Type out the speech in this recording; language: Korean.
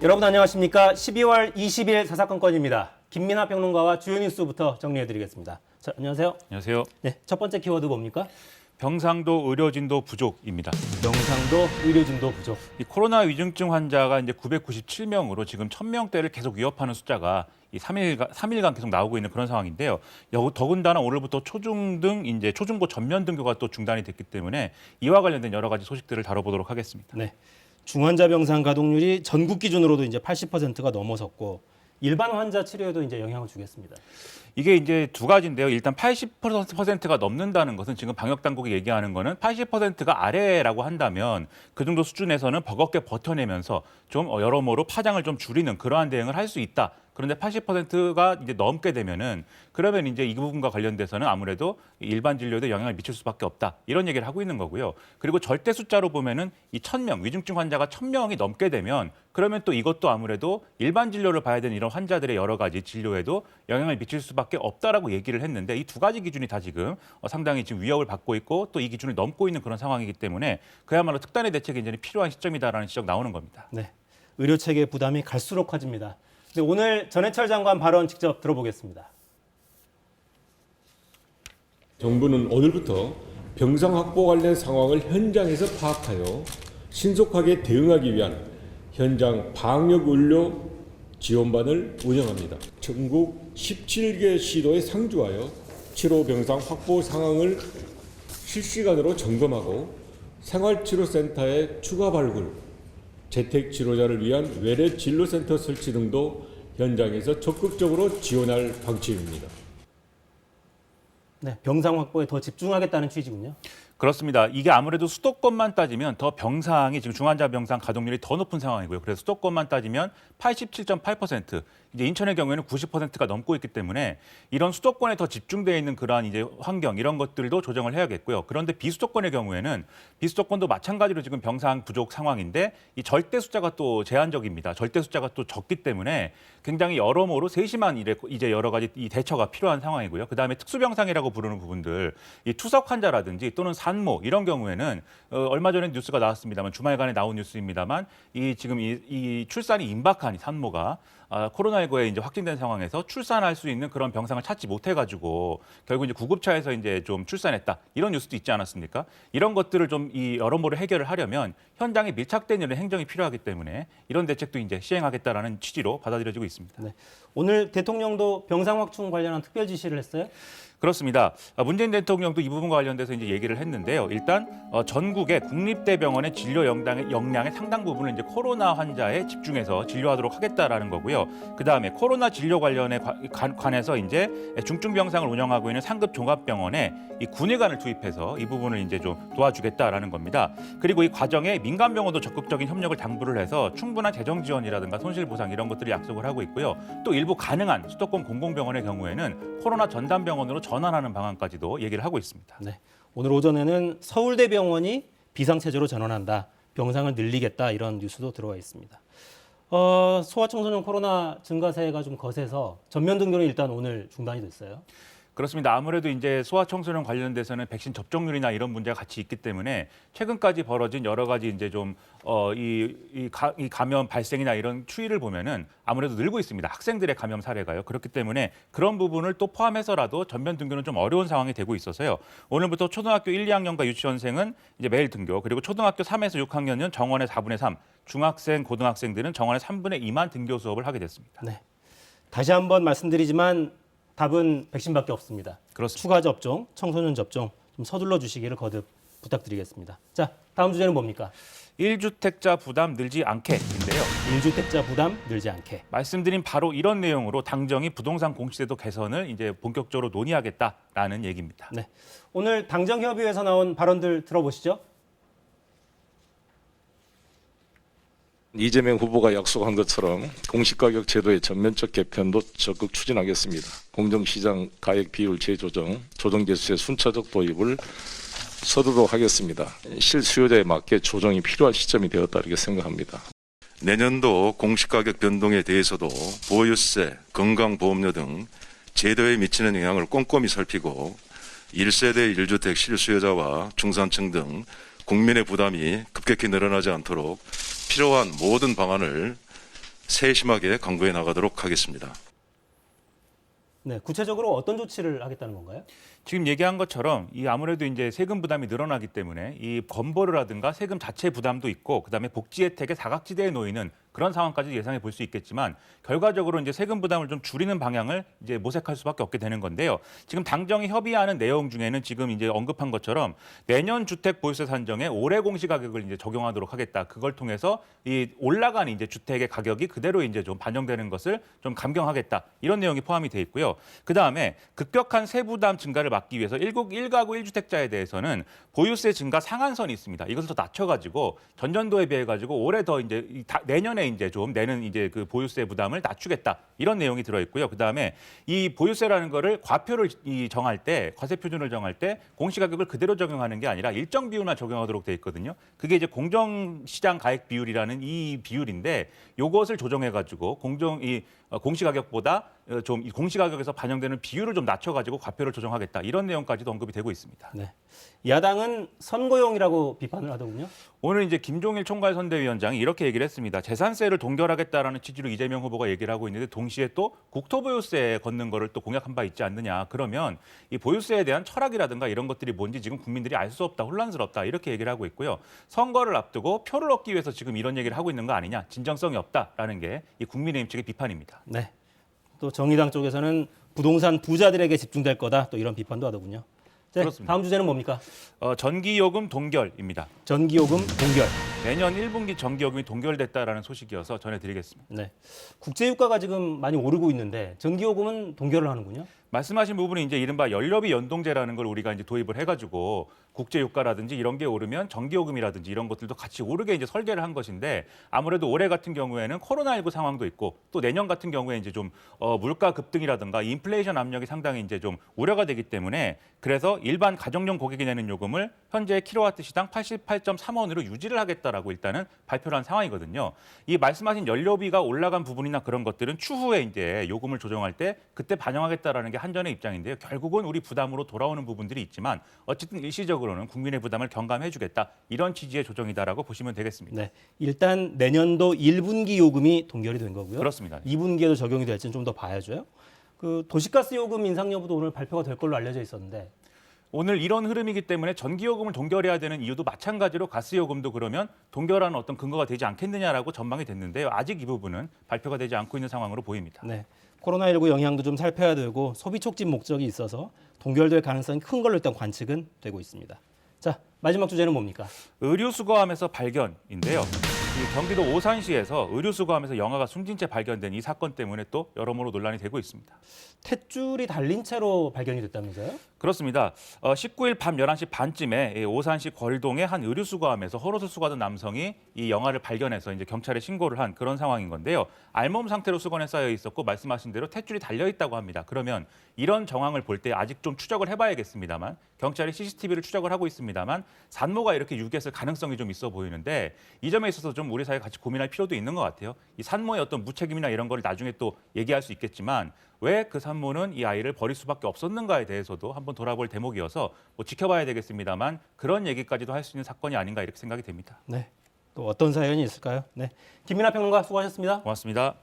여러분 안녕하십니까? 12월 20일 사사건건입니다. 김민하 평론가와 주요 뉴스부터 정리해드리겠습니다. 자, 안녕하세요. 안녕하세요. 네, 첫 번째 키워드 뭡니까? 병상도 의료진도 부족입니다. 병상도 의료진도 부족. 이 코로나 위중증 환자가 이제 997명으로 지금 1000명대를 계속 위협하는 숫자가 이 3일간 계속 나오고 있는 그런 상황인데요. 더군다나 오늘부터 초중등 이제 초중고 전면 등교가 또 중단이 됐기 때문에 이와 관련된 여러 가지 소식들을 다뤄보도록 하겠습니다. 네, 중환자 병상 가동률이 전국 기준으로도 이제 80%가 넘어섰고 일반 환자 치료에도 이제 영향을 주겠습니다. 이게 이제 두 가지인데요. 일단 80%가 넘는다는 것은 지금 방역 당국이 얘기하는 거는 80%가 아래라고 한다면 그 정도 수준에서는 버겁게 버텨내면서 좀 여러모로 파장을 좀 줄이는 그러한 대응을 할 수 있다. 그런데 80%가 이제 넘게 되면은 그러면 이제 이 부분과 관련돼서는 아무래도 일반 진료에도 영향을 미칠 수밖에 없다. 이런 얘기를 하고 있는 거고요. 그리고 절대 숫자로 보면은 이 1000명, 위중증 환자가 1000명이 넘게 되면 그러면 또 이것도 아무래도 일반 진료를 봐야 되는 이런 환자들의 여러 가지 진료에도 영향을 미칠 수밖에 없다라고 얘기를 했는데 이 두 가지 기준이 다 지금 상당히 지금 위협을 받고 있고 또 이 기준을 넘고 있는 그런 상황이기 때문에 그야말로 특단의 대책이 이제 필요한 시점이다라는 지적 나오는 겁니다. 네, 의료 체계 부담이 갈수록 커집니다. 네, 오늘 전해철 장관 발언 직접 들어보겠습니다. 정부는 오늘부터 병상 확보 관련 상황을 현장에서 파악하여 신속하게 대응하기 위한 현장 방역 의료 지원반을 운영합니다. 전국 17개 시도에 상주하여 치료 병상 확보 상황을 실시간으로 점검하고 생활치료센터의 추가 발굴, 재택 치료자를 위한 외래 진료센터 설치 등도 현장에서 적극적으로 지원할 방침입니다. 네, 병상 확보에 더 집중하겠다는 취지군요. 그렇습니다. 이게 아무래도 수도권만 따지면 더 병상이 지금 중환자 병상 가동률이 더 높은 상황이고요. 그래서 수도권만 따지면 87.8%, 이제 인천의 경우에는 90%가 넘고 있기 때문에 이런 수도권에 더 집중되어 있는 그러한 이제 환경 이런 것들도 조정을 해야겠고요. 그런데 비수도권의 경우에는 비수도권도 마찬가지로 지금 병상 부족 상황인데 이 절대 숫자가 또 제한적입니다. 절대 숫자가 또 적기 때문에 굉장히 여러모로 세심한 이제 여러 가지 이 대처가 필요한 상황이고요. 그다음에 특수병상이라고 부르는 부분들, 이 투석 환자라든지 또는 산모 이런 경우에는 얼마 전에 뉴스가 나왔습니다만 주말간에 나온 뉴스입니다만 이 지금 이 출산이 임박한 이 산모가 코로나19에 이제 확진된 상황에서 출산할 수 있는 그런 병상을 찾지 못해가지고 결국 이제 구급차에서 이제 좀 출산했다 이런 뉴스도 있지 않았습니까? 이런 것들을 좀 이 여러모로 해결을 하려면 현장에 밀착된 이런 행정이 필요하기 때문에 이런 대책도 이제 시행하겠다라는 취지로 받아들여지고 있습니다. 네, 오늘 대통령도 병상 확충 관련한 특별 지시를 했어요? 그렇습니다. 문재인 대통령도 이 부분과 관련돼서 이제 얘기를 했는데요. 일단 전국의 국립대병원의 진료 역량의 상당 부분을 이제 코로나 환자에 집중해서 진료하도록 하겠다라는 거고요. 그다음에 코로나 진료 관련에 관해서 이제 중증 병상을 운영하고 있는 상급 종합병원에 이 군의관을 투입해서 이 부분을 이제 좀 도와주겠다라는 겁니다. 그리고 이 과정에 민간 병원도 적극적인 협력을 당부를 해서 충분한 재정 지원이라든가 손실 보상 이런 것들을 약속을 하고 있고요. 또 일부 가능한 수도권 공공병원의 경우에는 코로나 전담 병원으로 전환하는 방안까지도 얘기를 하고 있습니다. 네, 오늘 오전에는 서울대병원이 비상체제로 전환한다, 병상을 늘리겠다 이런 뉴스도 들어와 있습니다. 소아청소년 코로나 증가세가 좀 거세서 전면 등교는 일단 오늘 중단이 됐어요. 그렇습니다. 아무래도 이제 소아청소년 관련돼서는 백신 접종률이나 이런 문제가 같이 있기 때문에 최근까지 벌어진 여러 가지 이제 좀 이 감염 발생이나 이런 추이를 보면은 아무래도 늘고 있습니다. 학생들의 감염 사례가요. 그렇기 때문에 그런 부분을 또 포함해서라도 전면 등교는 좀 어려운 상황이 되고 있어서요. 오늘부터 초등학교 1, 2학년과 유치원생은 이제 매일 등교, 그리고 초등학교 3에서 6학년은 정원의 4분의 3, 중학생, 고등학생들은 정원의 3분의 2만 등교 수업을 하게 됐습니다. 네, 다시 한번 말씀드리지만 답은 백신밖에 없습니다. 그렇습니다. 추가 접종, 청소년 접종 좀 서둘러 주시기를 거듭 부탁드리겠습니다. 자, 다음 주제는 뭡니까? 1주택자 부담 늘지 않게인데요. 1주택자 부담 늘지 않게. 말씀드린 바로 이런 내용으로 당정이 부동산 공시제도 개선을 이제 본격적으로 논의하겠다라는 얘기입니다. 네, 오늘 당정협의회에서 나온 발언들 들어보시죠. 이재명 후보가 약속한 것처럼 공시가격 제도의 전면적 개편도 적극 추진하겠습니다. 공정시장 가액 비율 재조정, 조정재수의 순차적 도입을 서두르도록 하겠습니다. 실수요자에 맞게 조정이 필요한 시점이 되었다 이렇게 생각합니다. 내년도 공시가격 변동에 대해서도 보유세, 건강보험료 등 제도에 미치는 영향을 꼼꼼히 살피고 1세대 1주택 실수요자와 중산층 등 국민의 부담이 급격히 늘어나지 않도록 필요한 모든 방안을 세심하게 강구해 나가도록 하겠습니다. 네, 구체적으로 어떤 조치를 하겠다는 건가요? 지금 얘기한 것처럼 이 아무래도 이제 세금 부담이 늘어나기 때문에 이 건보료라든가 세금 자체 부담도 있고 그다음에 복지 혜택의 사각지대에 놓이는 그런 상황까지 예상해 볼 수 있겠지만 결과적으로 이제 세금 부담을 좀 줄이는 방향을 이제 모색할 수밖에 없게 되는 건데요. 지금 당정이 협의하는 내용 중에는 지금 이제 언급한 것처럼 내년 주택 보유세 산정에 올해 공시가격을 이제 적용하도록 하겠다. 그걸 통해서 이 올라간 이제 주택의 가격이 그대로 이제 좀 반영되는 것을 좀 감경하겠다. 이런 내용이 포함이 돼 있고요. 그다음에 급격한 세부담 증가를 막기 위해서 1가구 1주택자에 대해서는 보유세 증가 상한선이 있습니다. 이것을 더 낮춰가지고 전년도에 비해 가지고 올해 더 이제 내년에 이제 좀 내는 이제 그 보유세 부담을 낮추겠다 이런 내용이 들어 있고요. 그다음에 이 보유세라는 거를 과표를 정할 때 과세 표준을 정할 때 공시가격을 그대로 적용하는 게 아니라 일정 비율만 적용하도록 돼 있거든요. 그게 이제 공정시장 가액 비율이라는 이 비율인데 요것을 조정해 가지고 공시가격보다 좀 이 공시가격에서 반영되는 비율을 좀 낮춰가지고 과표를 조정하겠다 이런 내용까지도 언급이 되고 있습니다. 네. 야당은 선거용이라고 비판을 하더군요. 오늘 이제 김종일 총괄선대위원장이 이렇게 얘기를 했습니다. 재산세를 동결하겠다라는 취지로 이재명 후보가 얘기를 하고 있는데 동시에 또 국토보유세에 걷는 거를 또 공약한 바 있지 않느냐. 그러면 이 보유세에 대한 철학이라든가 이런 것들이 뭔지 지금 국민들이 알 수 없다, 혼란스럽다 이렇게 얘기를 하고 있고요. 선거를 앞두고 표를 얻기 위해서 지금 이런 얘기를 하고 있는 거 아니냐. 진정성이 없다라는 게 이 국민의힘 측의 비판입니다. 네. 또 정의당 쪽에서는 부동산 부자들에게 집중될 거다. 또 이런 비판도 하더군요. 자, 그렇습니다. 다음 주제는 뭡니까? 전기요금 동결입니다. 전기요금 동결. 내년 1분기 전기요금이 동결됐다라는 소식이어서 전해드리겠습니다. 네. 국제유가가 지금 많이 오르고 있는데 전기요금은 동결을 하는군요. 말씀하신 부분이 이제 이른바 연료비 연동제라는 걸 우리가 이제 도입을 해가지고 국제 유가라든지 이런 게 오르면 전기요금이라든지 이런 것들도 같이 오르게 이제 설계를 한 것인데 아무래도 올해 같은 경우에는 코로나19 상황도 있고 또 내년 같은 경우에 이제 좀 물가 급등이라든가 인플레이션 압력이 상당히 이제 좀 우려가 되기 때문에 그래서 일반 가정용 고객이 내는 요금을 현재 킬로와트 시당 88.3원으로 유지를 하겠다라고 일단은 발표를 한 상황이거든요. 이 말씀하신 연료비가 올라간 부분이나 그런 것들은 추후에 이제 요금을 조정할 때 그때 반영하겠다라는 게 한전의 입장인데요. 결국은 우리 부담으로 돌아오는 부분들이 있지만 어쨌든 일시적으로는 국민의 부담을 경감해주겠다 이런 취지의 조정이다라고 보시면 되겠습니다. 네. 일단 내년도 1분기 요금이 동결이 된 거고요. 그렇습니다. 2분기에도 적용이 될지는 좀 더 봐야죠. 그 도시가스 요금 인상 여부도 오늘 발표가 될 걸로 알려져 있었는데 오늘 이런 흐름이기 때문에 전기요금을 동결해야 되는 이유도 마찬가지로 가스요금도 그러면 동결하는 어떤 근거가 되지 않겠느냐라고 전망이 됐는데요. 아직 이 부분은 발표가 되지 않고 있는 상황으로 보입니다. 네. 코로나19 영향도 좀 살펴야 되고 소비 촉진 목적이 있어서 동결될 가능성이 큰 걸로 일단 관측은 되고 있습니다. 자, 마지막 주제는 뭡니까? 의류수거함에서 발견인데요. 이 경기도 오산시에서 의류수거함에서 영아가 숨진 채 발견된 이 사건 때문에 또 여러모로 논란이 되고 있습니다. 탯줄이 달린 채로 발견이 됐다면서요? 그렇습니다. 19일 밤 11시 반쯤에 오산시 걸동의 한 의류수거함에서 헛옷을 수거하던 남성이 이 영아를 발견해서 이제 경찰에 신고를 한 그런 상황인 건데요. 알몸 상태로 수건에 쌓여 있었고 말씀하신 대로 탯줄이 달려 있다고 합니다. 그러면 이런 정황을 볼 때 아직 좀 추적을 해봐야겠습니다만 경찰이 CCTV를 추적을 하고 있습니다만 산모가 이렇게 유기했을 가능성이 좀 있어 보이는데 이 점에 있어서 좀 우리 사회 같이 고민할 필요도 있는 것 같아요. 이 산모의 어떤 무책임이나 이런 걸 나중에 또 얘기할 수 있겠지만 왜 그 산모는 이 아이를 버릴 수밖에 없었는가에 대해서도 한번 돌아볼 대목이어서 뭐 지켜봐야 되겠습니다만 그런 얘기까지도 할 수 있는 사건이 아닌가 이렇게 생각이 됩니다. 네. 또 어떤 사연이 있을까요? 네. 김민하 평론가 수고하셨습니다. 고맙습니다.